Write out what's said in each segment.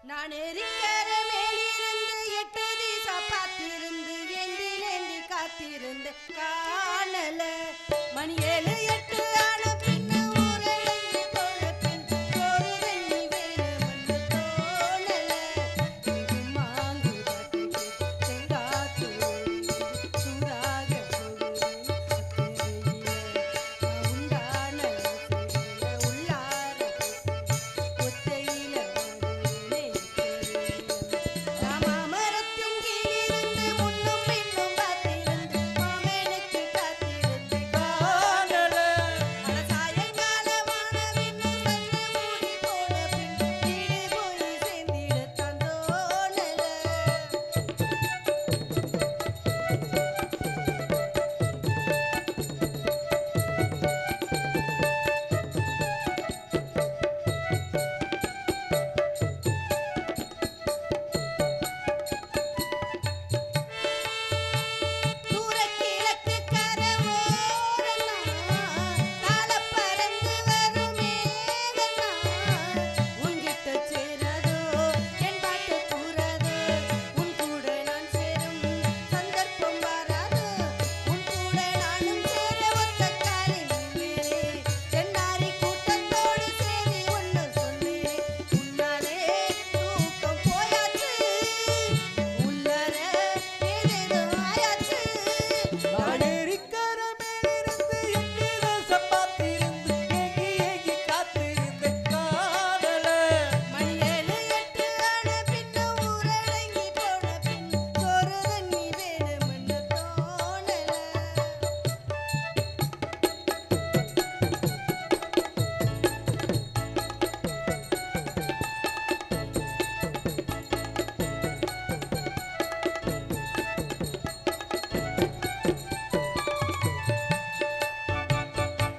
நான் எரிக்கிற மேலிருந்து 8 திசா பார்த்திருந்து ஏந்தி காத்திருந்து காணல மணி 7 8 ஆன பின்ன ஊரடங்கி போன பின் சோறு தண்ணி வேணும்னு தோணல இது மாங்கு பாட்டுக்கு செங்காத்து சூடாக போகுது அக்கறையில உண்டான உள்ளார ஒத்தையில ராமாமரத்தின் கீழிருந்து முன்னும் பின்னும் பார்த்திருந்து மாமனுக்கு காத்திருந்து காணல அட சாயங்காலமான பின்னும் வந்து மூடி போன பின் வீடு போய் சேர்ந்திடத்தான் தோணல தூர கிழக்கு கரவோரெல்லாம் காலப் பறந்து வரும் மேகந்தான் உன்கிட்ட சேராதோ என் பாட்டு கூறாதோ உன் கூட நான் சேரும் சந்தர்ப்பம் வராதோ உன் கூட நானும் சேர ஒத்த காலில் நின்றேனே தென்னாரி கூட்டத்தோடு சேரி ஒன்று சொன்னேன் உன்னாலே தூக்கம் போயாச்சு உள்ளர ஏதேதோ ஆயாச்சு நான் எரிக்கிற மேலிருந்து 8 திசை பார்த்திருந்து ஏங்கி காத்திருந்து காணல மணி 7 8 ஆன பின்ன ஊரடங்கி போன பின் சோறு தண்ணி வேணும்னு தோணல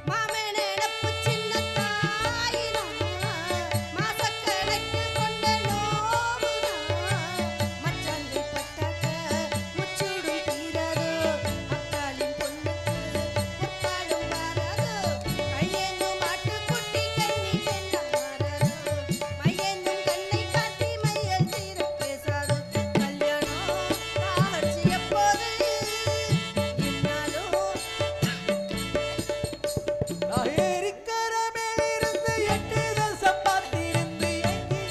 மாமன் நினப்பு சின்ன தாயிதான் மாசக்கணக்கு கொண்ட நோவுதான் மச்சாந்தை பட்டாக்க முச்சூடும் தீராதோ அக்காளின் பொண்ணுக்கு பொற்காலும் மாறாதோ கையேந்தும் மாட்டுக்குட்டி கண்ணி பெண்ணா மாறாதோ மையேந்தும் கண்ணை காட்டி மையல் தீர பேசாதோ கல்யாணம் ஆச்சு எப்போது இன்னாலும் நான் எரிக்கிற மேலிருந்து 8 திசை பார்த்திருந்து ஏங்கி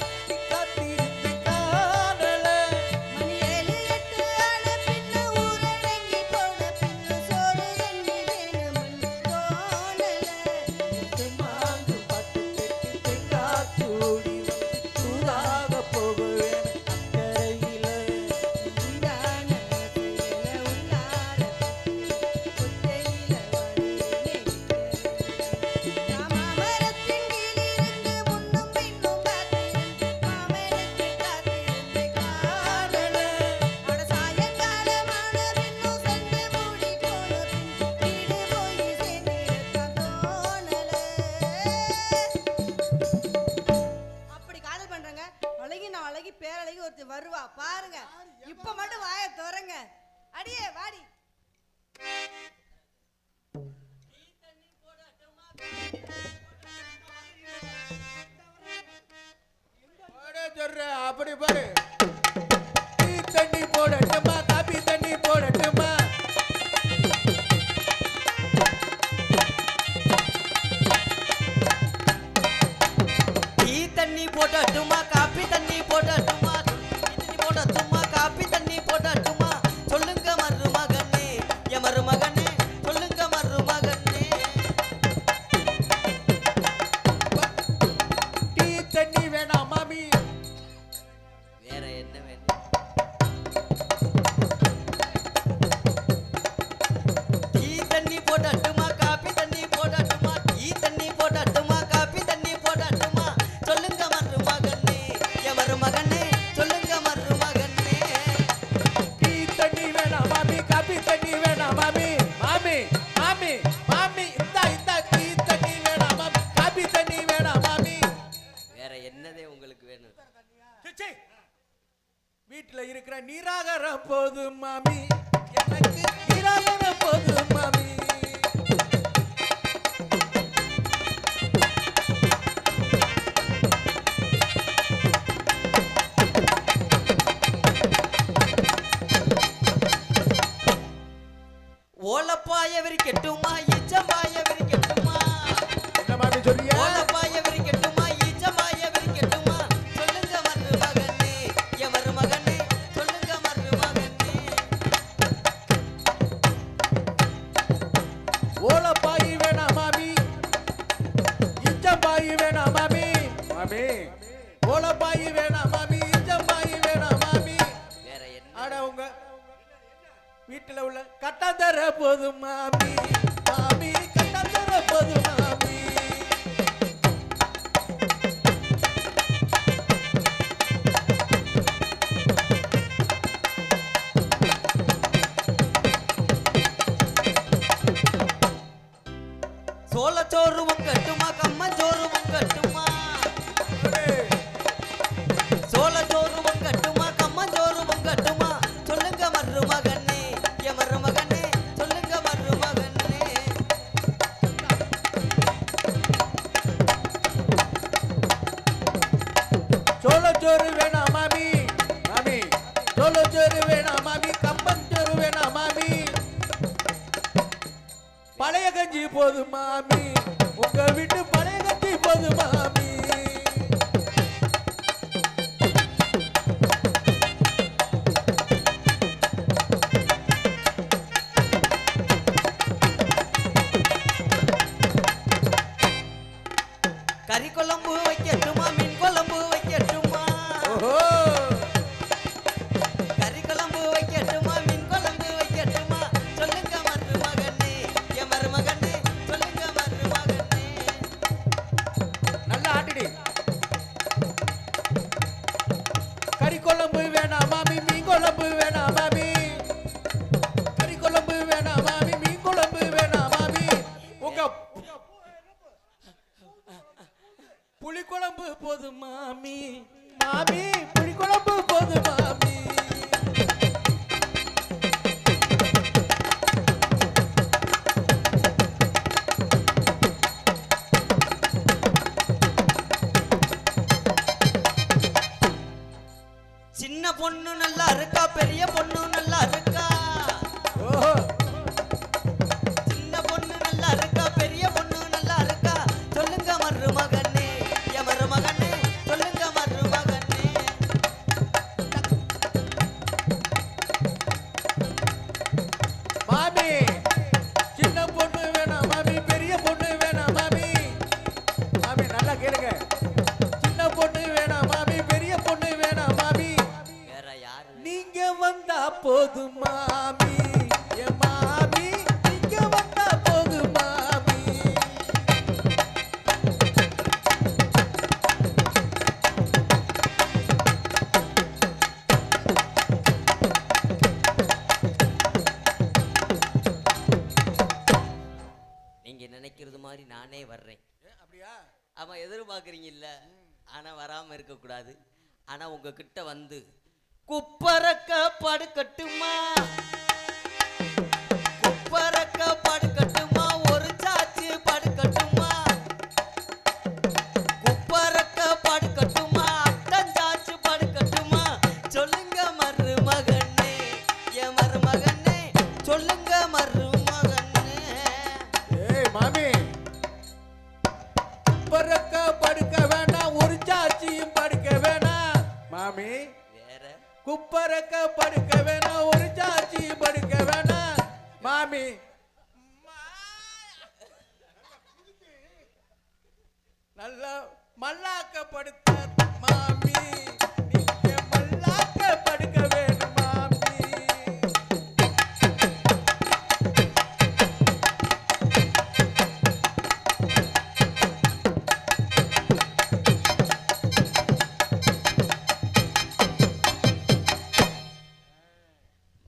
காத்திருந்து காணல மணி 7 8 ஆன பின்ன ஊரடங்கி போன பின்ன சோறு தண்ணி வேணும்னு தோணல தெம்மாங்கு பாட்டு கேட்டு தெங்காத்து ஓடி வந்து சூடாக போகுவேன் அக்கறையில உண்டான செயல உள்ளார ஒத்தையில ராமாமரத்தின் கீழிருந்து முன்னும் பின்னும் பார்த்திருந்து மாமனுக்கு காத்திருந்து காணல அட சாயங்காலமான பின்னும் சந்து மூடி போன பின் வீடு போய் சேர்ந்திடத்தான் தோணல அப்படி காதல் பண்றங்க அழகி நான் அழகி பேரழகி ஒருத்தி வருவா பாருங்க இப்ப மட்டும் வாய திறங்க அடியே வாடி போட சொல்ற அப்படி பாரு டீ தண்ணி போடட்டுமா காபி தண்ணி போடட்டுமா டீ தண்ணி போடட்டுமா காப்பி தண்ணி போடட்டுமா டீ தண்ணி போடட்டுமா காப்பி தண்ணி போடட்டுமா சொல்லுங்க மருமகனே என் மருமகனே சொல்லுங்க மருமகனே டீ தண்ணி வேணாம் மாமி வேற என்ன வேணும் டீ தண்ணி போடட்டுமா காப்பி தண்ணி போடட்டுமா டீ தண்ணி போடட்டுமா காப்பி தண்ணி போடட்டுமா சொல்லுங்க மருமகனே என் மருமகனே சொல்லுங்க மருமகனே டீ தண்ணி வேணாம் மாமி காபி தண்ணி வேணாம் மாமி மாமி மாமி மாமி இந்த டீ தண்ணி வேணாம் மாமி காபி தண்ணி வேணாம் மாமி வேற என்னதே உங்களுக்கு வேணும் சிச்சி வீட்டுல இருக்கிற நீராகரம் போதும் மாமி எனக்கு நீராகரம் போதும் மாமி விரிக்கட்டுமா ஈச்சம்பாய விரிக்கட்டுமா என்ன மாமி சொல்றியா ஓலப்பாய விரிக்கட்டுமா ஈச்சம்பாய விரிக்கட்டுமா சொல்லுங்க மருமகனே என் மருமகனே சொல்லுங்க மருமகனே ஓலப்பாயி வேணா மாமி இச்சம்பாயி வேணா மாமி மாமி ஓலப்பாயி வேணா மாமி இச்சம்பாயி வேணா மாமி வேற என்ன ஆட உங்க வீட்டுல உள்ள கட்டாந்தர போதும் மாமி மாமி கட்டாந்தர போதும் மாமி சோளச்சோறு பொங்கட்டுமா கம்மஞ்சோறு பொங்கட்டுமா சோளச்சோறு பொங்கட்டுமா கம்மஞ்சோறு பொங்கட்டுமா சொல்லுங்க மருமகனே என் மருமகனே சொல்லுங்க மருமகனே சோளச்சோறு வேணா மாமி மாமி சோளச்சோறு வேணா மாமி கம்பஞ்சோறு வேணா மாமி பழைய கஞ்சி போதும் மாமி உங்க வீட்டு பழைய கஞ்சி போதும் மாமி கறி குழம்பு வைக்கட்டுமா மீன் குழம்பு வைக்கட்டுமா ஓஹோ கறி குழம்பு வைக்கட்டுமா மீன் குழம்பு வைக்கட்டுமா சொல்லுங்க மருமகனே என் மருமகனே சொல்லுங்க மருமகனே நல்லா ஆட்டிடி கறி குழம்பு வேணா மாமி மீன் குழம்பு வேணா மாமி கறி குழம்பு வேணா மாமி மீன் குழம்பு வேணா மாமி உங்க புளி குழம்பு போதும் மாமி மாமி புளி குழம்பு போதும் மாமி சின்ன பொண்ணு நல்லா இருக்கா பெரிய பொண்ணு நல்லா இருக்கா ஓஹோ சின்ன பொண்ணு நல்லா இருக்கா பெரிய பொண்ணு நல்லா இருக்கா சொல்லுங்க மருமகனே என் மருமகனே சொல்லுங்க மருமகனே மாமி சின்ன பொண்ணு வேணாம் மாமி பெரிய பொண்ணு வேணாம் மாமி மாமி நல்லா கேளுங்க சின்ன பொண்ணு வேணாம் மாமி பெரிய பொண்ணு வேணாம் மாமி வேற யாரு நீங்க வந்தா போதும் மாமி என் மாமி நீங்க வந்தா போதும் மாமி நீங்க நினைக்கிறது மாதிரி நானே வர்றேன் அப்படியா ஆமா எதிர்பார்க்குறீங்கல்ல ஆனா வராம இருக்க கூடாது ஆனா உங்ககிட்ட வந்து குப்பரக்க படுக்கட்டுமா குப்பரக்க படுக்கட்டுமா ஒரு சாச்சு படுக்கட்டுமா குப்பரக்க படுக்கட்டுமா அட்டஞ்சாச்சு படுக்கட்டுமா சொல்லுங்க மருமகனே என் மருமகனே சொல்லுங்க மருமகனே ஏய் மாமி பறக்க படுக்க வேண்டாம் ஒரு சாட்சியும் படுக்க வேணாம் மாமி வேற குப்பரக்க படுக்க வேணாம் ஒரு சாட்சி படுக்க வேணாம் மாமி நல்லா மல்லாக்க படுத்த மாமி நீங்க மல்லாக்க படுக்க வேணும் மாமி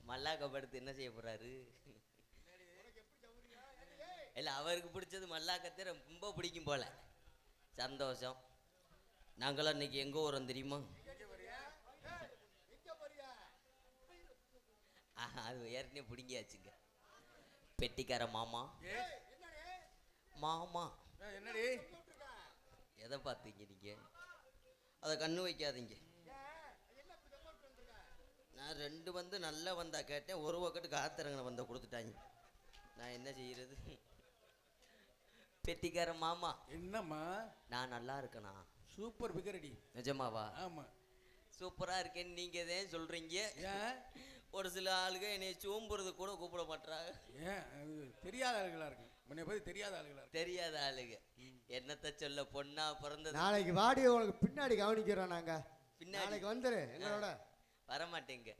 மல்லாக்கப்படுத்து என்ன செய்ய போறாரு இல்ல அவருக்கு பிடிச்சது மல்லாக்கத்தை ரொம்ப பிடிக்கும் போல சந்தோஷம் நாங்களாம் இன்னைக்கு எங்க ஊரம் தெரியுமா அது ஏற்கனவே பிடிங்கியாச்சுங்க பெட்டிக்கார மாமா மாமா என்னடி எதை பார்த்தீங்க நீங்க அதை கண்ணு வைக்காதீங்க நான் ரெண்டு வந்து நல்லா வந்தா கேட்டேன் ஒரு பக்கெட்டு காத்திரங்கனை வந்த கொடுத்துட்டாங்க நான் என்ன செய்யறது? பெட்டிக்கார மாமா, என்னம்மா? நான் நல்லா இருக்கேனா? சூப்பர் பிகரடி. நிஜமாவா? ஆமா. சூப்பரா இருக்கேன்னு நீங்க தான் சொல்றீங்க. ஏன்? ஒரு சில ஆளுங்க என்னை சோம்புறது கூட கூப்பிட மாட்டாங்க. ஏன்? அது தெரியாத ஆளுகளா இருக்கு. உன்னை பத்தி தெரியாத ஆளுகளா இருக்கு. தெரியாத ஆளுங்க. என்னத்த சொல்ல, பொண்ணா பிறந்தது. நாளைக்கு வாடி உனக்கு பின்னாடி கவனிக்கிறோம் நாங்க. பின்னாடி நாளைக்கு வந்துரு எங்களோட. வரமாட்டேங்க.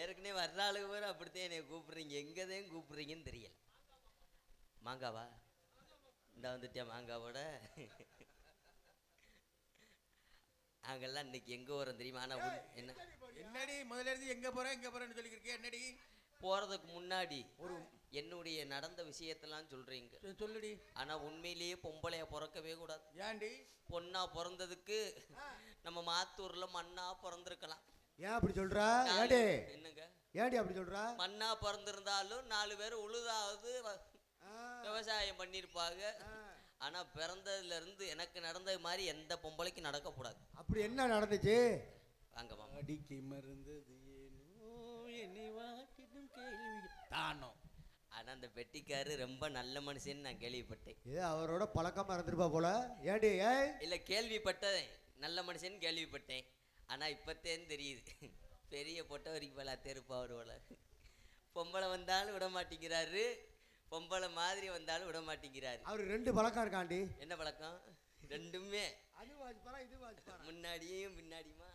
ஏற்கனவே வர்ற ஆளுங்க வேற அப்படித்தான் என்னை கூப்பிடுறீங்க. எங்கதான் கூப்பிடுறீங்கன்னு தெரியல. மாங்காவா? இந்த வந்துட்டியா மாங்காவோட? நாங்கெல்லாம் இன்னைக்கு எங்க வரோம் தெரியுமா? ஆனா என்ன என்னடி முதல்ல இருந்து எங்க போறேன்னு சொல்லிருக்கேன். என்னடி போறதுக்கு முன்னாடி ஒரு என்னுடைய நடந்த விஷயத்தெல்லாம் சொல்றீங்க. சொல்லுடி. ஆனா உண்மையிலேயே பொம்பளையா பிறக்கவே கூடாது. ஏன்டி? பொண்ணா பிறந்ததுக்கு நம்ம மாத்தூர்ல மண்ணா பிறந்திருக்கலாம். ஏன் அப்படி சொல்ற? ஏடி என்னங்க ஏடி அப்படி சொல்ற? மண்ணா பிறந்திருந்தாலும் 4 பேர் உழுதாவது விவசாயம் பண்ணிருப்பாங்க. ஆனா பிறந்ததுல இருந்து எனக்கு நடந்தது மாதிரி எந்த பொம்பளைக்கும் நடக்கக்கூடாது. அப்படி என்ன நடந்துச்சு? வாங்க மாமா. அடிக்கை மருந்தது ஏனோ என்னை வாட்டிடும் கேள்வி தானோ. ஆனா அந்த பெட்டிக்காரு ரொம்ப நல்ல மனுஷன்னு நான் கேள்விப்பட்டேன். ஏ அவரோட பழக்கமா இருந்திருப்பா போல. ஏடி ஏய் இல்ல, கேள்விப்பட்டேன், நல்ல மனுஷன் கேள்விப்பட்டேன். ஆனா இப்பத்தேன்னு தெரியுது, பெரிய பொட்ட வரைக்கும் போல தெருப்பா வருவாள். பொம்பளை வந்தாலும் விட மாட்டேங்கிறாரு, பொம்பளை மாதிரி வந்தாலும் விட மாட்டேங்கிறாரு. அவரு 2 பழக்கம் இருக்காண்டி. என்ன பழக்கம்? ரெண்டுமே இது முன்னாடியும் பின்னாடியுமா.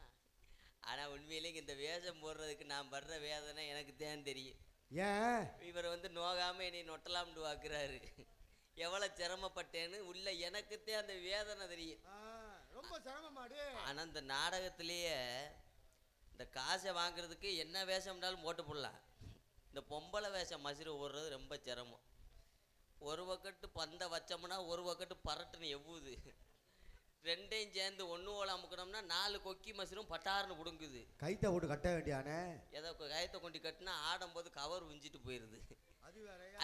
ஆனா உண்மையிலே இந்த வேஷம் போடுறதுக்கு நான் படுற வேதனை எனக்கு தான் தெரியும். ஏன்? இவர் வந்து நோகாம என்னை நொட்டலாம்னு வாக்குறாரு. எவ்வளவு சிரமப்பட்டேன்னு உள்ள எனக்குத்தான் அந்த வேதனை தெரியும். ரொம்ப சிரமமாடு. ஆனா இந்த நாடகத்திலேயே இந்த காசை வாங்குறதுக்கு என்ன வேஷம்னாலும் போட்டு போடலாம். இந்த பொம்பளை வேஷம் மசிறு ஓடுறது ரொம்ப சிரமம். ஒரு பக்கெட்டு பந்தை வச்சோம்னா ஒரு பக்கெட்டு பரட்டுன்னு எவ்வுது. ரெண்டையும் சேர்ந்து ஒன்று ஓலை அமுக்கணும்னா 4 கொக்கி மசிரும் பட்டாருன்னு பிடுங்குது. கைத்தை போட்டு கட்ட வேண்டியானே. ஏதோ கயத்தை கொண்டு கட்டினா ஆடும்போது கவர் உஞ்சிட்டு போயிடுது.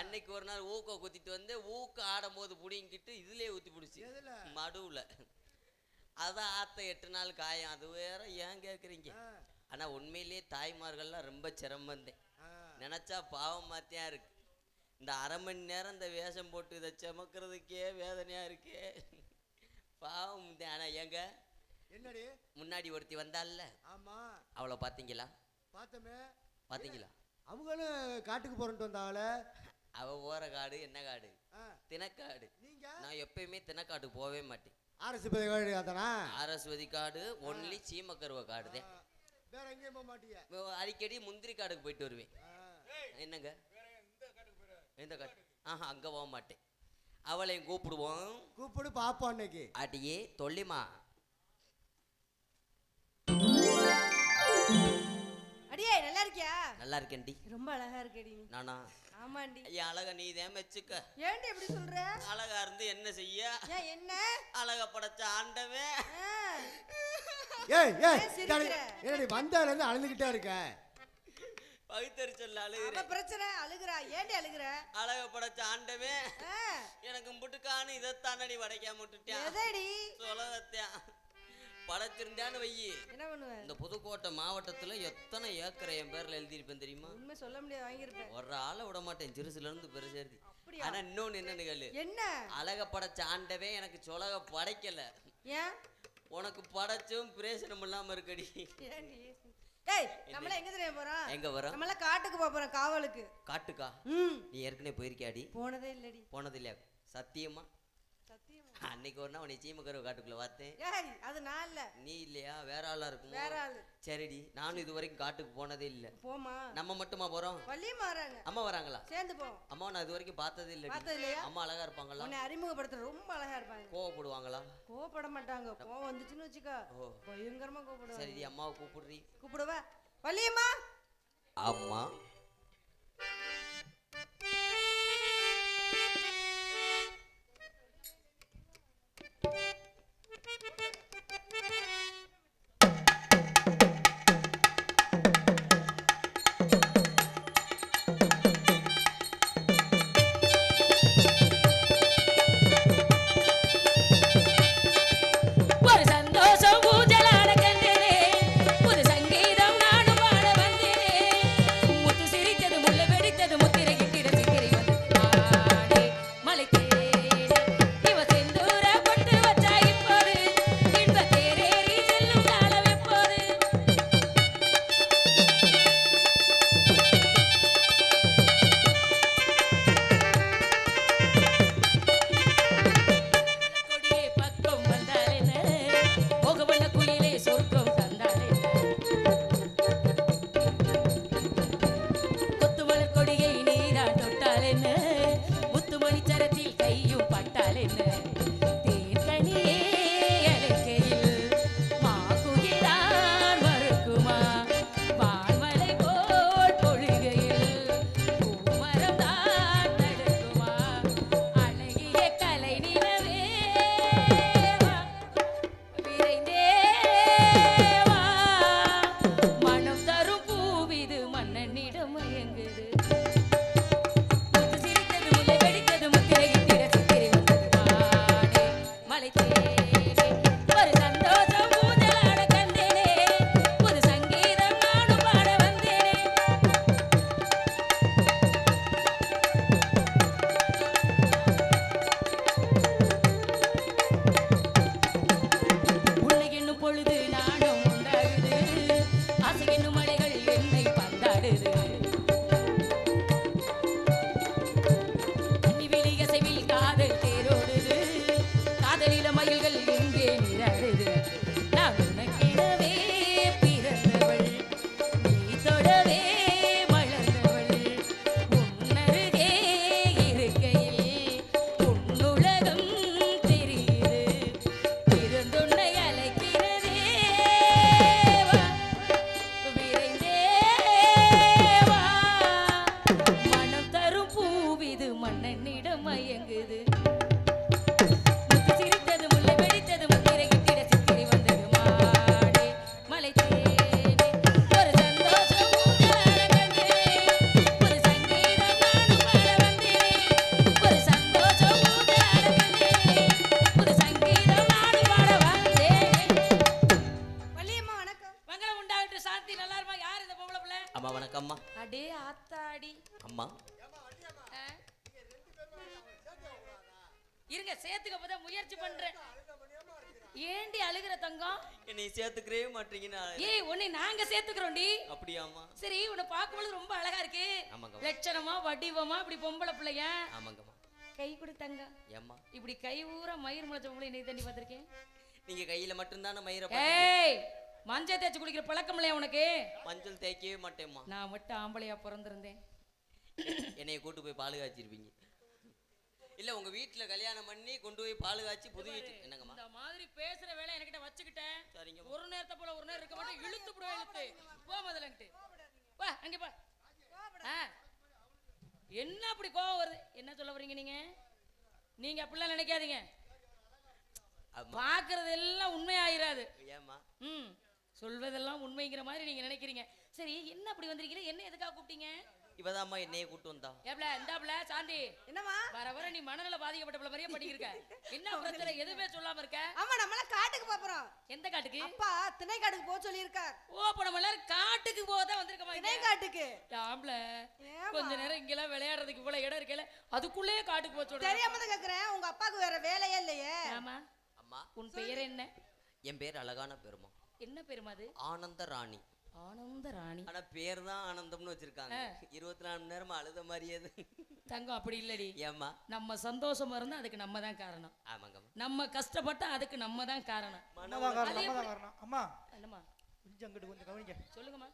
அன்னைக்கு ஒரு நாள் ஊக்க குத்திட்டு வந்து ஊக்க ஆடும்போது புடிங்கிட்டு இதுலயே ஊற்றி பிடிச்சி மடுவில். அதான் ஆத்த 8 நாள் காயம். அது வேற ஏன் கேட்குறீங்க? ஆனால் உண்மையிலேயே தாய்மார்கள்லாம் ரொம்ப சிரமந்தேன். நினச்சா பாவம் மாத்தியா இருக்கு. இந்த 1/2 மணி நேரம் இந்த வேஷம் போட்டு இதை சுமக்கிறதுக்கே வேதனையா இருக்கே, பாவம். ஆனால் ஏங்க என்னடி முன்னாடி ஒருத்தி வந்தால்ல, ஆமா அவளை பார்த்தீங்களா? பார்த்தமே. பார்த்தீங்களா? அவங்களும் காட்டுக்கு போறேன்ட்டு வந்தாவல. அவ போற காடு என்ன காடு? தினக்காடு. நீங்க? நான் எப்பயுமே தினக்காட்டுக்கு போகவே மாட்டேன். அரசுபதி காடு அதனா? அரஸ்வதி காடு ஒன்லி சீமக்கருவ காடு தான். வேற எங்கேயும் போக மாட்டீங்க? அடிக்கடி முந்திரி காடுக்கு போயிட்டு வருவேன். என்னங்க எந்த காடு? ஆஹா, அங்க போக மாட்டேன். அவளையும் கூப்பிடுவோம். கூப்பிடு பாப்போம் அன்னைக்கு. அடியே தொல்லிமா. அடியே நல்லா இருக்கியா? நல்லா இருக்கேன்டி. ரொம்ப அழகா இருக்கடி நீ. நானா? ஆமாண்டி. ஐயா அழகா நீ தான் மெச்சுக்க. ஏன்டி எப்படி சொல்ற? அழகா இருந்து என்ன செய்ய? ஏன் என்ன? அழகா படைச்ச ஆண்டவே. ஏய் ஏய் என்னடி வந்தால இருந்து அழுதுகிட்டே இருக்க? பகுத்தறிச்சல் அழுகுற. அவ பிரச்சனை அழுகுறா. ஏன்டி அழுகுற? அழகா படைச்ச ஆண்டவே எனக்கு முட்டுக்கானு இதைத்தானடி வடைக்காம விட்டுட்டேன். எதடி சொல்லத்தான் படைச்சிருந்தான்னு வையி. என்ன பண்ணுவ? இந்த புதுக்கோட்டை மாவட்டத்துல எத்தனை ஏக்கரை என் பேர்ல எழுதியிருப்பேன் தெரியுமா? உண்மை சொல்ல முடியாது, வாங்கியிருப்பேன். ஒரு ஆளை விட மாட்டேன், சிறுசுல இருந்து பெருசேர்த்தி. அப்படியா? ஆனா இன்னொன்னு என்னன்னு கேளு. என்ன? அழக படைச்ச ஆண்டவே எனக்கு சொலக படைக்கல. ஏன்? உனக்கு படைச்சும் பிரயோசனம் இல்லாம இருக்கடி. ஏன்டி? ஏய், நம்மள எங்க தெரியும் போறோம்? எங்க வரோம்? நம்மள காட்டுக்கு போறோம், காவலுக்கு. காட்டுக்கா? நீ ஏற்கனவே போயிருக்கியாடி? போனதே இல்லடி. போனது இல்லையா? சத்தியமா? சத்தியமா. அன்னைக்கு ஒரு நாள் உன்னை சீமக்கருவ காட்டுக்குள்ள பார்த்தேன். ஏய், அது நான் இல்ல. நீ இல்லையா? வேற ஆளா இருக்கும். வேற ஆளு. சரிடி, நானும் இது வரைக்கும் காட்டுக்கு போனதே இல்ல. போமா? நம்ம மட்டுமா போறோம்? வள்ளியம்மா வராங்க. அம்மா வராங்களா? சேர்ந்து போ. அம்மா நான் இது வரைக்கும் பார்த்ததே இல்ல. பார்த்தது இல்லையா? அம்மா அழகா இருப்பாங்களா? உன்னை அறிமுகப்படுத்த ரொம்ப அழகா இருப்பாங்க. கோவப்படுவாங்களா? கோவப்பட மாட்டாங்க. கோவம் வந்துச்சுன்னு வச்சுக்கோ, பயங்கரமா கோவப்படுவாங்க. சரி, அம்மாவை கூப்பிடுறீ. கூப்பிடுவா. வள்ளியம்மா. அம்மா. முத்து சாந்தி நல்லா இருமா? யார் இந்த பொம்பளை பிள்ளை? அம்மா வணக்கம்மா. அடே ஆத்தாடி. அம்மா ஆ? இருங்க சேர்த்துக்க போத முயற்சி பண்றேன். ஏண்டி அழுகிற தங்கம்? என்னை சேர்த்துக்கவே மாட்டீங்கன்னு. ஏய் உன்னை நாங்க சேர்த்துக்கிறோம்டி. அப்படியாம்மா? சரி உன்னை பார்க்கும்போது ரொம்ப அழகா இருக்கு. ஆமாங்க. லட்சணமா வடிவமா இப்படி பொம்பளை பிள்ளையா? ஆமாங்கம்மா. கை கொடு தங்கம். ஏம்மா இப்படி கை ஊற மயிர் முளைச்ச பொம்பளை இன்னைக்கு தண்ணி பார்த்திருக்கேன். நீங்க கையில மட்டும்தானே மயிரை ஏய் மஞ்சள் தேய்ச்சி குளிக்கிற பழக்கம் இல்லையா உனக்கு? மஞ்சள் தேய்க்கவே மாட்டேம்மா. நான் மட்டும் ஆம்பளையா பிறந்திருந்தேன். என்னைய கூட்டு போய் பால் காய்ச்சிருப்பீங்க. இல்ல உங்க வீட்டுல கல்யாணம் பண்ணி கொண்டு போய் பால் காய்ச்சி புது வீட்டு என்னங்கம்மா? இந்த மாதிரி பேசுற வேலை என்கிட்ட வச்சுக்கிட்டேன். சரிங்க. ஒரு நேரத்தை போல ஒரு நேரம் இருக்க மாட்டேன். இழுத்து போடுவேன் இழுத்து. போ முதலன்ட்டு. வா அங்க போ. என்ன அப்படி கோவம் வருது? என்ன சொல்ல வரீங்க நீங்க? நீங்க அப்படிலாம் நினைக்காதீங்க. பாக்குறது எல்லாம் உண்மையாயிராது. ஏம்மா? சொல்வதெல்லாம் உண்மைங்கிற மாதிரி நீங்க நினைக்கிறீங்க. சரி என்ன அப்படி வந்திருக்கீங்க? என்ன எதுக்காக கூப்பிட்டீங்க? இவதாம்மா என்னைய கூட்டு வந்தா. ஏப்ல இந்தாப்ல சாந்தி. என்னம்மா? வர வர நீ மனநல பாதிக்கப்பட்ட மாதிரியே பண்ணிருக்க. என்ன பிரச்சனை எதுவுமே சொல்லாம இருக்க? ஆமா நம்மள காட்டுக்கு போறோம். எந்த காட்டுக்கு? அப்பா திணை காட்டுக்கு போக சொல்லியிருக்கார். ஓ அப்ப நம்ம எல்லாரும் காட்டுக்கு போதான் வந்திருக்கோமா? திணை காட்டுக்கு. ஆம்பள கொஞ்ச நேரம் இங்கெல்லாம் விளையாடுறதுக்கு இவ்வளவு இடம் இருக்கல, அதுக்குள்ளே காட்டுக்கு போக சொல்றேன். தெரியாம தான் கேக்குறேன். உங்க அப்பாவுக்கு வேற வேலையே இல்லையே? ஆமா. அம்மா உன் பெயர் என்ன? என் பேர் அழகான பேருமா. என்ன பேருமா அது? ஆனந்த ராணி. ஆனந்த ராணி. ஆனா பேர் தான் ஆனந்தம்னு வச்சிருக்காங்க. 24 மணி நேரமா அழுத மாதிரியே. தங்கம் அப்படி இல்லடி. ஏம்மா? நம்ம சந்தோஷமா இருந்தா அதுக்கு நம்ம தான் காரணம். ஆமாங்கம்மா. நம்ம கஷ்டப்பட்டா அதுக்கு நம்ம தான் காரணம். அம்மா என்னம்மா? கொஞ்சம் அங்கிட்டு கொஞ்சம் கவனிங்க. சொல்லுங்கம்மா.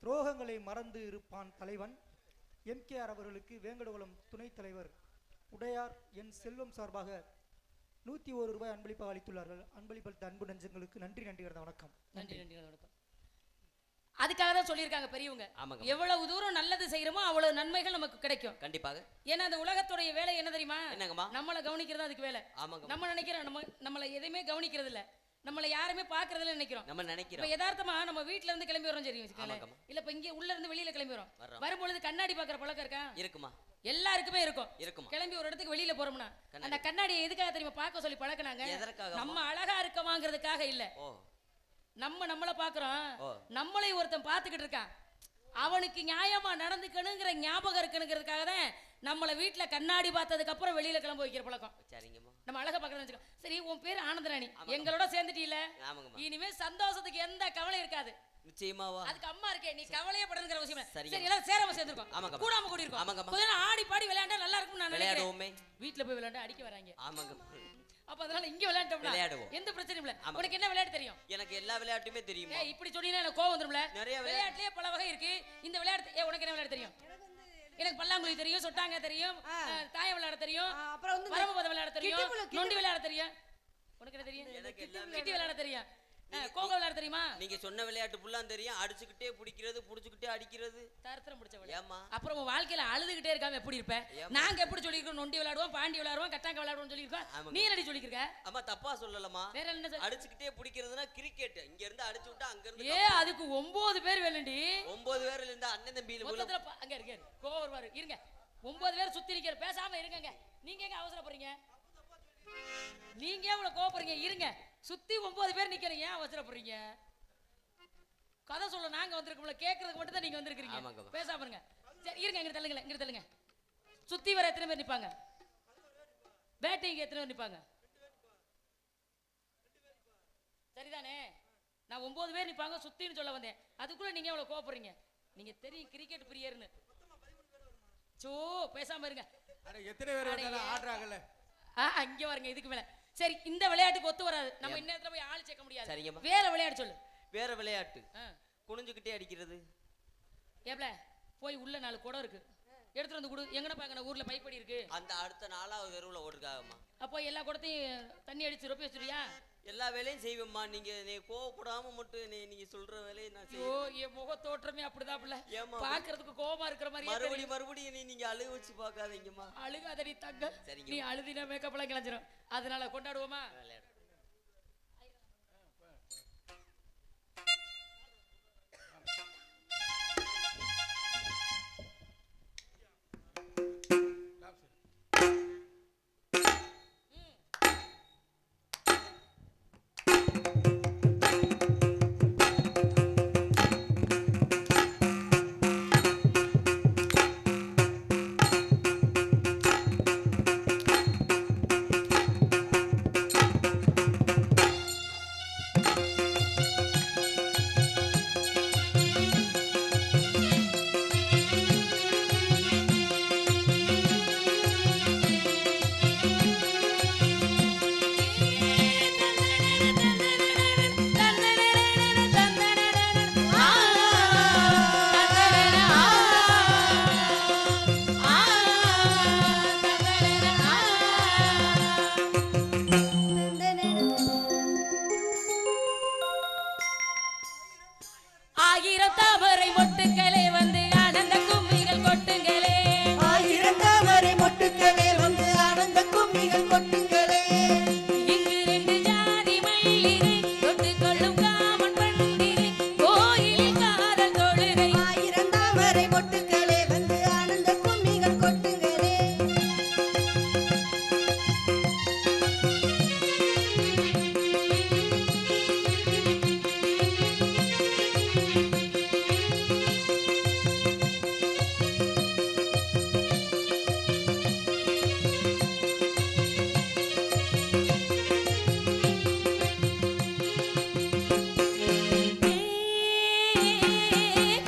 துரோகங்களை மறந்து இருப்பான் தலைவன். எம்கேஆர் அவர்களுக்கு வேங்கடகுளம் துணைத் தலைவர் உடையார் என் செல்வம் சார்பாக 101 ரூபாய் அன்பளிப்பாக அளித்துள்ளார்கள். அன்பளிப்பளித்த அன்பு நெஞ்சங்களுக்கு நன்றி. வணக்கம். நன்றி நன்றி வணக்கம். அதுக்காக தான் சொல்லியிருக்காங்க பெரியவங்க. எவ்வளவு தூரம் நல்லது செய்யறோமோ அவ்வளவு நன்மைகள் நமக்கு கிடைக்கும். கண்டிப்பாக. ஏன்னா அந்த உலகத்துடைய வேலை என்ன தெரியுமா? என்னங்கம்மா? நம்மளை கவனிக்கிறது அதுக்கு வேலை. ஆமாங்க. நம்ம நினைக்கிறோம் நம்மளை எதையுமே கவனிக்கிறது இல்ல, நம்மளை யாருமே பாக்குறதுல நினைக்கிறோம். நம்ம நினைக்கிறோம். இப்ப யதார்த்தமா நம்ம வீட்ல இருந்து கிளம்பி வரோம் சரி இல்ல, இப்ப இங்க உள்ள இருந்து வெளியில கிளம்பி வரோம். வரும்பொழுது கண்ணாடி பாக்குற பழக்கம் இருக்கா? இருக்குமா? எல்லாருக்குமே இருக்கும். இருக்குமா? கிளம்பி ஒரு இடத்துக்கு வெளியில போறோம்னா அந்த கண்ணாடியை எதுக்காக தெரியுமா பார்க்க சொல்லி பழக்கினாங்க? நம்ம அழகா இருக்கமாங்கிறதுக்காக இல்ல. நம்மள பாக்குறோம், நம்மளை ஒருத்தன் பாத்துக்கிட்டு இருக்கான், அவனுக்கு நியாயமா நடந்துக்கணுங்கிற ஞாபகம் இருக்கணுங்கிறதுக்காக தான் நம்மள வீட்டுல கண்ணாடி பார்த்ததுக்கு அப்புறம் வெளியில கிளம்ப வைக்கிற பழக்கம். நம்ம அழகா பாக்குறோம். சரி உன் பேர் ஆனந்தராணி, எங்களோட சேர்ந்துட்டீல, இனிமே சந்தோஷத்துக்கு எந்த கவலை இருக்காது. நிச்சயமாவா? அதுக்கு அம்மா இருக்கே, நீ கவலையே படுறதுங்கிற அவசியம் இல்ல. சரி எல்லாரும் சேராம சேர்ந்துருக்கோம், கூடாம கூடி இருக்கோம். கொஞ்ச நேரம் ஆடி பாடி விளையாண்டா நல்லா இருக்கும் நான் நினைக்கிறேன். வீட்டுல போய் விளையாண்டா அடிக்க வராங்க. அப்ப அதனால இங்க விளையாண்டோம்னா எந்த பிரச்சனையும் இல்ல. உனக்கு என்ன விளையாட்டு தெரியும்? எனக்கு எல்லா விளையாட்டுமே தெரியும். இப்படி சொன்னீங்கன்னா எனக்கு கோவம் வந்துரும்ல. நிறைய விளையாட்டுலயே பல வகை இருக்கு. இந்த விளையாட்டு உனக்கு என்ன விளையாட்டு தெரியும்? எனக்கு பல்லாங்குழி தெரியும், சொட்டாங்க தெரியும், தாய விளையாட தெரியும், அப்புறம் வந்து வரம்பு விளையாட தெரியும், நொண்டி விளையாட தெரியும். உனக்கு என்ன தெரியும்? கிட்டி விளையாட தெரியும், கோகோ விளையாட தெரியுமா? நீங்க சொன்ன விளையாட்டு புல்லாம் தெரியும். அடிச்சுக்கிட்டே பிடிக்கிறது, புடிச்சுக்கிட்டே அடிக்கிறது. தரத்திரம் பிடிச்ச விளையாட்டு. அப்புறம் உன் வாழ்க்கையில அழுதுகிட்டே இருக்காம எப்படி இருப்ப? நாங்க எப்படி சொல்லிருக்கோம்? நொண்டி விளையாடுவோம், பாண்டி விளையாடுவோம், கட்டாங்க விளையாடுவோம் சொல்லிருக்கோம். நீ என்னடி சொல்லிருக்க? அம்மா தப்பா சொல்லலமா. வேற என்ன? அடிச்சுக்கிட்டே பிடிக்கிறதுனா கிரிக்கெட். இங்க இருந்து அடிச்சு விட்டா அங்க இருந்து. அதுக்கு 9 பேர் வேணும்டி. 9 பேர்ல இருந்தா அண்ணன் தம்பியில மொத்தத்துல அங்க இருங்க. கோவர் பாரு இருங்க. 9 பேர் சுத்தி நிக்கிற, பேசாம இருங்கங்க. நீங்க எங்க அவசரப்படுறீங்க? நீங்க இவ்வளவு கோவப்படுறீங்க? இருங்க. சுத்தி 9 பேர் நிக்கிறீங்க, அவசரப்படுறீங்க. கதை சொல்ல நாங்க வந்திருக்கோம்ல, கேட்கறதுக்கு மட்டும் தான் நீங்க வந்திருக்கீங்க. பேசாம இருங்க. சரி இருங்க, இங்க தள்ளுங்க, இங்க தள்ளுங்க. சுத்தி வர எத்தனை பேர் நிப்பாங்க? பேட்டிங் எத்தனை பேர் நிப்பாங்க? சரிதானே? நான் 9 பேர் நிப்பாங்க சுத்தின்னு சொல்ல வந்தேன். அதுக்குள்ள நீங்க எவ்வளவு கோவப்படுறீங்க? நீங்க தெரியும் கிரிக்கெட் பிரியர்னு. சோ பேசாம இருங்க. எத்தனை பேர் வந்தாலும் ஆடுறாங்கல்ல. அங்க வரங்க. இதுக்கு மேல சரி இந்த விளையாட்டுக்கு ஒத்து வராது. நம்ம இன்னத்துல போய் ஆள் சேர்க்க முடியாது. வேற விளையாட்டு சொல்லு. வேற விளையாட்டு குனிஞ்சுக்கிட்டே அடிக்கிறது. ஏப்ல போய் உள்ள 4 குடம் இருக்கு, எடுத்துட்டு வந்து கொடு. எங்கன பாக்கன ஊர்ல பைப்படி இருக்கு. அந்த அடுத்த 4வது தெருவுல ஓடுறதுக்காகமா? அப்போ எல்லா குடத்தையும் தண்ணி அடிச்சு ரொப்பி வச்சிருவியா? எல்லா வேலையும் செய்வேம்மா. நீங்க கோவப்படாம மட்டும் நீங்க சொல்ற வேலையை நான் செய்வேன். என் முக தோற்றமே அப்படிதான்ல, பாக்குறதுக்கு கோவமா இருக்கிற மாதிரி. மறுபடியும் நீங்க அழுக வச்சு பாக்காதீங்கம்மா. அழுகாதடி தங்க. நீ அழுதினா மேக்கப் எல்லாம் கிளஞ்சிரும். அதனால கொண்டாடுவோமா? ஆயிரம் தாமரை மொட்டுக்களே வந்து ஆனந்த கும்மிகள் கொட்டுங்களே ஆயிரம் தாமரை மொட்டுக்களே வந்து ஆனந்த கும்மிகள் கொட்டுங்களே இங்கு ரெண்டு ஜாதி மல்லிகை தொட்டு கொள்ளும் காமன் பண்டிகை கோயிலில் காதல் தொழுகை ஆயிரம் தாமரை மொட்டுக்களே வந்து ஆனந்த கும்மிகள் கொட்டுங்களே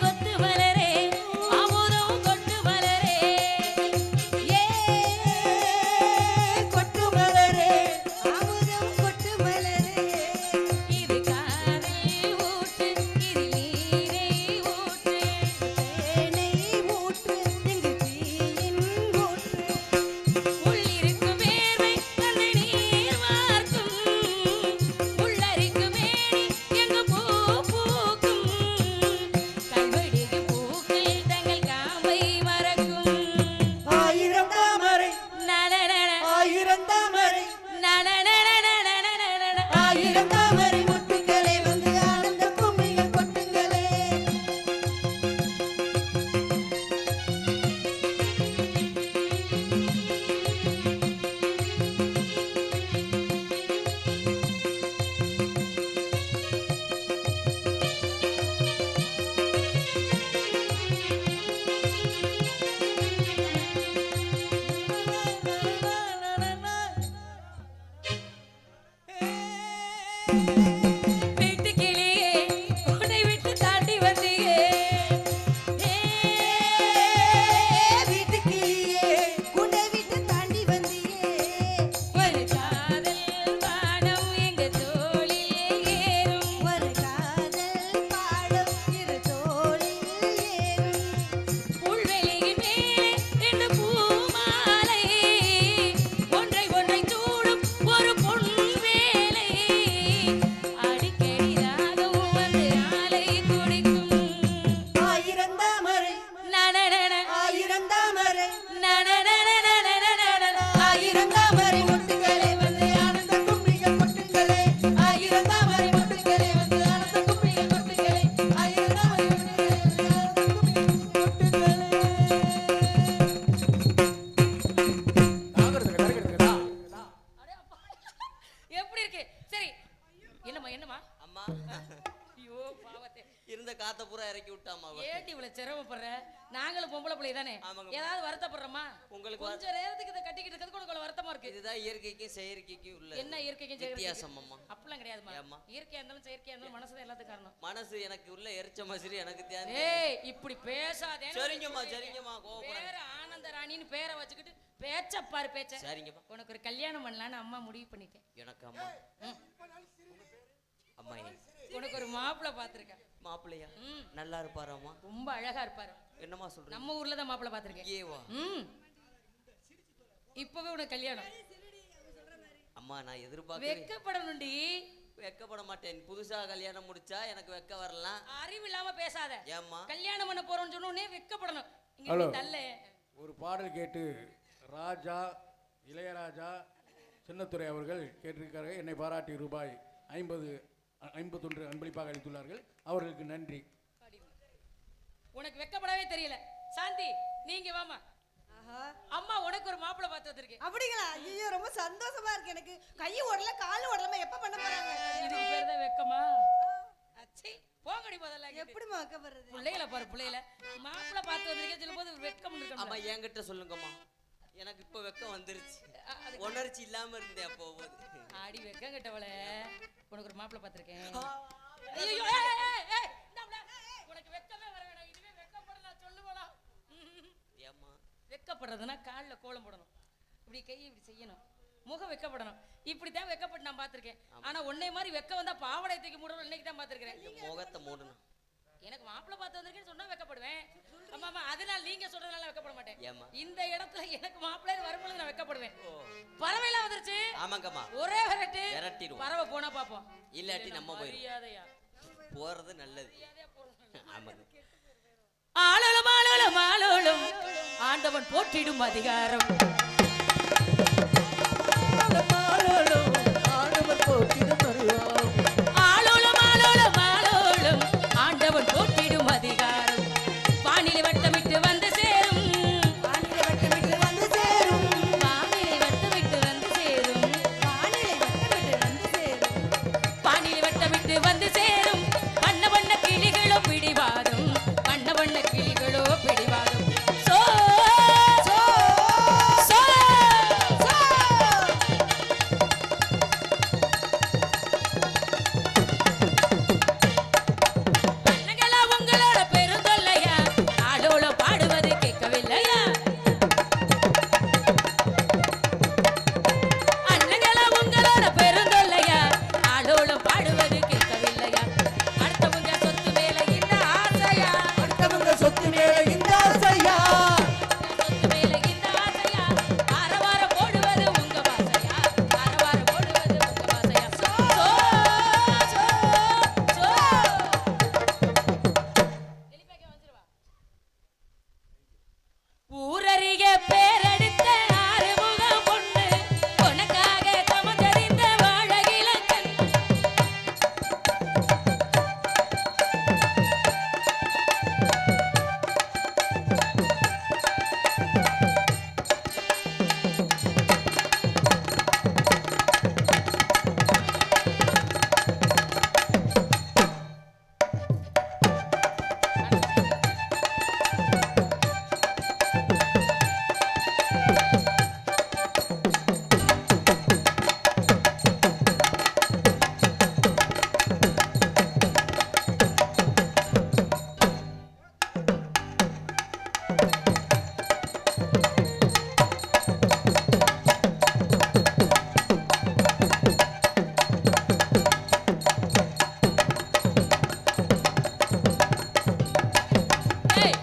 கொத்து மலரே அமுதம் கொட்டு மலரே ஏ கொட்டு மலரே அமுதம் கொட்டு மலரே இது காதல் ஊட்டு இது நீரை ஊட்டு தேனை ஊற்று இங்கு தீயின் ஊற்று உள்ளிருக்கும் வேர்வை அந்த நீர் வார்க்கும் உள்ளரிக்கும் மேனி எங்கு பூ பூக்கும் கல்வெடிக்கு பூக்கள் தங்கள் காம்பை மறக்கும் ஆயிரம் தாமரை நனநன ஆயிரம் தாமரை நனநனநனநனநன ஆயிரம் தாமரை மொட்டுக்களே வந்து ஆனந்த கும்மிகள் கொட்டுங்களே வீட்டுக்கிளியே உன்னை விட்டு தாண்டி வந்தியே வீட்டுக்கிளியே குண்டை விட்டு தாண்டி வந்தியே ஒரு காதல் வானம் எங்க தோளில் ஏறும் ஒரு காதல் பாடம் இரு தோளில் ஏறும் புல்வெளியின் மேலே ரெண்டு பூமாலை ஒன்றை ஒன்றை சூடும் ஒரு பொன் வேலை அடிக்கடி ராகம் வந்து ஆலை துடிக்கும் ஆயிரம் தாமரை நனநன ஆயிரம் தாமரை நனநனநனநனநன ஆயிரம் தாமரை மொட்டுக்களே வந்து ஆனந்த கும்மிகள் கொட்டுங்களே ஆயிரம் தாமரை மொட்டுக்களே வந்து ஆனந்த கும்மிகள் கொட்டுங்களே ஆயிரம் தாமரை மொட்டுக்களே வந்து ஆனந்த கும்மிகள் கொட்டுங்களே எப்படி இருக்கு சரி என்னம்மா அம்மா ஐயோ பாவத்தே இருந்த காத்த பூரா இறக்கி விட்டாமா ஏட்டி இவ்வளவு சிரமப்படுற நாங்களும் பொம்பளை பிள்ளை தானே ஆமாங்க. ஏதாவது வருத்தப்படுறோமா உங்களுக்கு கொஞ்ச நேரத்துக்கு இதை கட்டிக்கிட்டு இருக்கிறதுக்கு உனக்கு அவ்வளவு வருத்தமா இருக்கு இதுதான் இயற்கைக்கும் செயற்கைக்கும் உள்ள என்ன இயற்கைக்கும் செயற்கைக்கும்? வித்தியாசம் அம்மா அப்படிலாம் கிடையாதுமா ஏம்மா? இயற்கையா இருந்தாலும் செயற்கையா இருந்தாலும் மனசுதான் எல்லாத்துக்கும் காரணம் மனசு எனக்கு உள்ள எரிச்ச மசிறி எனக்கு தேவை ஏய் இப்படி பேசாதே சரிங்கம்மா சரிங்கம்மா கோவப்படாத பேர ஆனந்த ராணின்னு பேரை வச்சுக்கிட்டு பேச்ச பாரு பேச்ச சரிங்கம்மா உனக்கு ஒரு கல்யாணம் பண்ணலான்னு அம்மா முடிவு பண்ணிட்டேன் எனக்கு அம்மா அம்மா உனக்கு ஒரு மாப்பிள்ளை பார்த்திருக்கேன் மாப்பிள்ளையா ம். நல்லா இருப்பாராம்மா ரொம்ப அழகா இருப்பாரு என்னம்மா சொல்றீங்க நம்ம ஊர்ல தான் மாப்பிள்ளை பார்த்திருக்கேன் ஏவா ம் இப்பவே உனக்கு கல்யாணம் அம்மா நான் எதிர்பார்க்கிறேன் வெக்கப்படணும்டி வெக்கப்பட மாட்டேன் புதுசா கல்யாணம் முடிச்சா எனக்கு வெக்க வரலாம் அறிவு இல்லாம பேசாத ஏம்மா கல்யாணம் பண்ண போறோம்னு சொன்ன உடனே வெக்கப்படணும் இங்க ஹலோ. இப்படி தள்ளு ஒரு பாடல் கேட்டு ராஜா இளையராஜா சின்னத்துரை அவர்கள் கேட்டிருக்காரு. என்னை பாராட்டி ரூபாய் 51 அன்பளிப்பாக அளித்துள்ளார்கள். அவர்களுக்கு நன்றி. உனக்கு வெக்கப்படவே தெரியல. சாந்தி நீங்க வாமா. ஆஹா அம்மா உனக்கு ஒரு மாப்பிள்ளை பார்த்து வந்திருக்கேன். அப்படிங்களா? ஐயோ ரொம்ப சந்தோஷமா இருக்கு எனக்கு. கை ஓடல கால் ஓடலாம எப்ப பண்ண போறாங்க? இதுக்கு பேர் தான் வெக்கமா? அச்சே போங்கடி முதல்ல. எப்படிமா வெக்கப்படுறது? பிள்ளைகளை பாரு பிள்ளைகளை. மாப்பிள்ளை பார்த்து வந்திருக்கேன் சொல்லும்போது வெக்கம் இருக்கணும். அம்மா என்கிட்ட சொல்லுங்கம்மா. எனக்கு இப்ப வெக்கம் வந்துருச்சு. உணர்ச்சி இல்லாம இருந்தேன் அப்போ. ஆடி வெக்கம் கிட்டவளே. உனக்கு ஒரு மாப்பிள்ளை பார்த்திருக்கேன். ஐயோ உனக்கு வெக்கமே வர வேணாம். இதுவே வெக்கப்பட நான் சொல்லுவேனா? ஏம்மா வெக்கப்படுறதுன்னா காலில் கோலம் போடணும். இப்படி கையை இப்படி செய்யணும். முகம் வெக்கப்படணும். இப்படித்தான் வெக்கப்பட்டு நான் பார்த்திருக்கேன். ஆனா உன்னை மாதிரி வெக்க வந்தா பாவடை தூக்கி மூடணும் இன்னைக்கு தான் பார்த்திருக்கிறேன். முகத்தை மூடணும். எனக்கு மாப்பிள்ளை பார்த்து வந்திருக்கேன்னு சொன்னா வெக்கப்படுவேன். ஆமாமா அதனால நீங்க சொல்றதுனால வெக்கப்பட மாட்டேன். ஏம்மா இந்த இடத்துல எனக்கு மாப்பிள்ளை வரும்போது நான் வெக்கப்படுவேன். பறவைலாம் வந்துருச்சு. ஆமாங்கம்மா ஒரே விரட்டு விரட்டிடுவோம். பறவை போனா பாப்போம். இல்லாட்டி நம்ம போயிடும். மரியாதையா போறது நல்லது. மரியாதையா போறது. ஆளோளம் ஆளோளம் ஆளோளம் ஆண்டவன் போற்றிடும் அதிகாரம் ஆளோளம் ஆளோளம் ஆளோளம் ஆண்டவன் போற்றிடும் அதிகாரம் வானிலை வட்டமிட்டு வந்து சேரும் வானிலை வட்டமிட்டு வந்து சேரும் வானிலை வட்டமிட்டு வந்து சேரும் வானிலை வட்டமிட்டு வந்து சேரும் வானிலை வட்டமிட்டு வந்து சேரும் வண்ண வண்ண கிளிகளோ பிடிவாதம் வண்ண வண்ண கிளிகளோ பிடிவாதம் சோ சோ சோ சோ அண்ணங்களா உங்களோட பெருந்தொல்லையா ஆளோட பாடுவது கேட்கவில்லையா அண்ணங்களா உங்களோட பெருந்தொல்லையா ஆளோட பாடுவது கேட்கவில்லையா அடுத்தவங்க சொத்து மேல இந்த ஆசையா அடுத்தவங்க சொத்து மேல இந்த ஆசையா சொத்து மேல இந்த ஆசையா ஆரவார போடுவது உங்க வாசையா ஆரவார போடுவது உங்க வாசையா சோ சோ சோ எலிபேக்க வந்துருவா ஊரறிய பேரெடுத்த ஆறுமுக பொண்ணு உனக்காக தமந்தறிந்த வாழகிழக்கன் ஏய்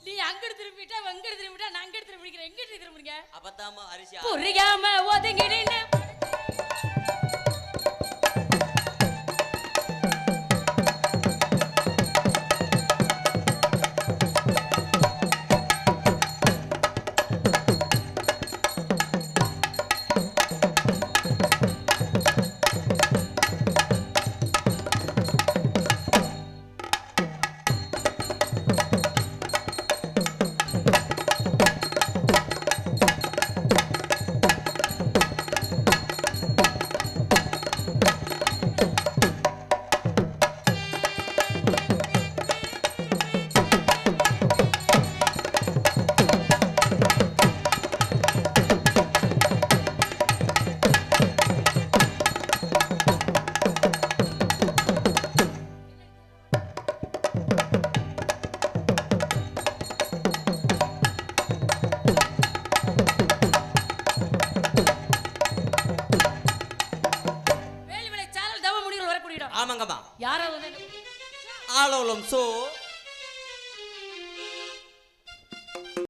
நீ அங்கடு திரும்பிட்டா வங்கடு திரும்பிட்டா நான் அங்கடு திரும்பிக்கிறேன் எங்கடி திரும்புறீங்க அப்பதாமா அரிசி புரியாம ஒதுங்கிடுன்னு ஆமாங்கம்மா யாரோ வந்து ஆளோலம் சோ